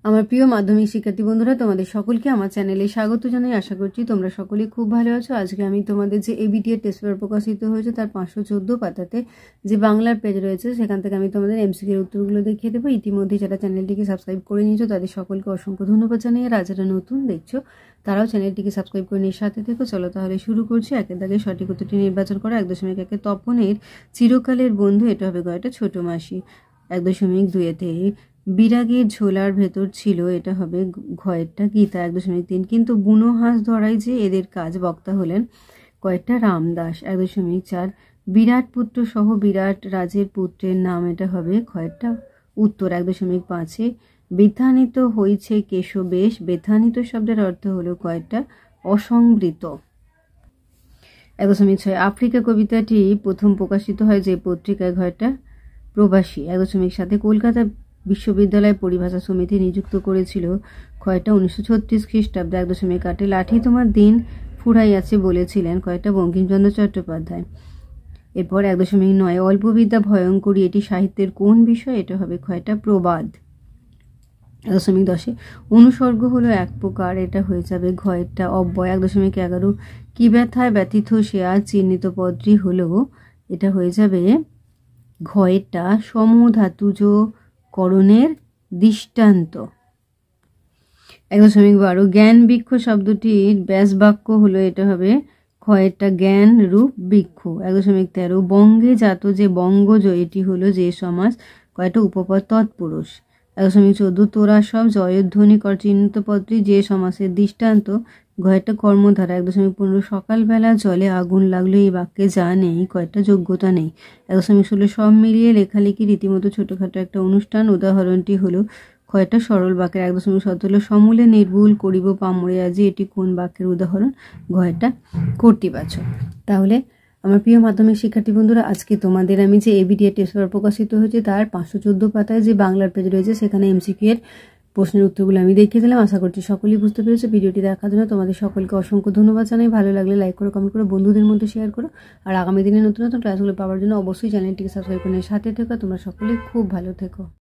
আমার প্রিয় মাধ্যমিক শিক্ষার্থী বন্ধুরা, তোমাদের সকলকে আমার চ্যানেলে স্বাগত জানাই। আশা করছি তোমরা সকলে খুব ভালো আছো। আজকে আমি তোমাদের যে এবিটিএর টেস্ট পেপার প্রকাশিত হয়েছে তার 514 পাতাতে যে বাংলার পেজ রয়েছে সেখান থেকে আমি তোমাদের এমসিকিউর উত্তরগুলো দেখিয়ে দেবো। ইতিমধ্যে যারা চ্যানেলটিকে সাবস্ক্রাইব করে নিয়েছো তাদের সকলকে অসংখ্য ধন্যবাদ জানাই। আর যারা নতুন দেখছো তারাও চ্যানেলটিকে সাবস্ক্রাইব করে নিয়ে সাথে থেকো। চলো তাহলে শুরু করছি। একের দাগে সঠিক উত্তরটি নির্বাচন করা। 1.1 তপনের চিরকালের বন্ধু, এটা হবে গয়টা ছোট মাসি। 1.2-তে বিরাগের ঝোলার ভেতর ছিল, এটা হবে ঘয়েরটা গীতা। 1.3 কিন্তু বুনো হাঁস ধরাই যে এদের কাজ, বক্তা হলেন কয়েকটা রামদাস। 1.4 বিরাট পুত্র সহ বিরাট রাজের পুত্রের নাম, এটা হবে ক্ষয়েরটা উত্তর। 1.5 বেথানিত হয়েছে কেশবেশ। বেথানিত শব্দের অর্থ হলো কয়েকটা অসংবৃত। 1.6 আফ্রিকা কবিতাটি প্রথম প্রকাশিত হয় যে পত্রিকায়, ঘরটা প্রবাসী। 1.7 কলকাতা বিশ্ববিদ্যালয় পরিভাষা সমিতি নিযুক্ত করেছিল, কয়টা 1936 খ্রিস্টাব্দে। 1.8 লাঠি তোমার দিন ফুরাইয়াছে বলেছিলেন, কয়টা বঙ্কিমচন্দ্র চট্টোপাধ্যায়। এরপর 1.9 অল্পবিদ্যা ভয়ঙ্করী, এটি সাহিত্যের কোন বিষয়, এটা হবে কয়টা প্রবাদ। 1.10 অনুসর্গ হলো এক প্রকার, এটা হয়ে যাবে ঘয়েরটা অব্যয়। 1.11 কি ব্যথায় ব্যথিত সে আজ চিহ্নিত পদটি হলো, এটা হয়ে যাবে ঘয়েরটা সমধাতুজ করণের দৃষ্টান্ত। 1.12 জ্ঞান বৃক্ষ শব্দটির ব্যাস বাক্য হলো, এটা হবে ক্ষয়েরটা জ্ঞান রূপ বৃক্ষ। 1.13 বঙ্গে জাত যে বঙ্গজ, এটি হলো যে সমাস, কয়েকটা উপপদ তৎপুরুষ। 1.14 তোরা সব জয়ধ্বনি কর চিহ্নিত পদটি যে সমাসের দৃষ্টান্ত, ঘয়েরটা কর্মধারা। 1.15 সকালবেলা জলে আগুন লাগলো, এই বাক্যে যা নেই, কয়েকটা যোগ্যতা নেই। 1.16 সব মিলিয়ে লেখালেখি রীতিমতো ছোটখাটো একটা অনুষ্ঠান, উদাহরণটি হলো কয়েকটা সরল বাক্যের। 1.17 সমূলে নির্ভুল করিব পামরে আজি, এটি কোন বাক্যের উদাহরণ, ঘয়েরটা কর্তৃবাচক। তাহলে আমার প্রিয় মাধ্যমিক শিক্ষার্থী বন্ধুরা, আজকে তোমাদের আমি যে এবিটিএর টেস্ট পেপার প্রকাশিত হয়েছে তার 514 পাতায় যে বাংলার পেজ রয়েছে সেখানে এমসিকিউ এর প্রশ্নের উত্তরগুলো আমি দেখিয়ে দিলাম। আশা করছি সকলেই বুঝতে পেরেছো। ভিডিওটি দেখার জন্য তোমাদের সকলকে অসংখ্য ধন্যবাদ জানাই। ভালো লাগলে লাইক করো, কমেন্ট করো, বন্ধুদের মধ্যে শেয়ার করো। আর আগামী দিনে নতুন নতুন ক্লাসগুলো পাওয়ার জন্য অবশ্যই চ্যানেলটিকে সাবস্ক্রাইব করে সাথে থেকো। তোমরা সকলে খুব ভালো থেকো।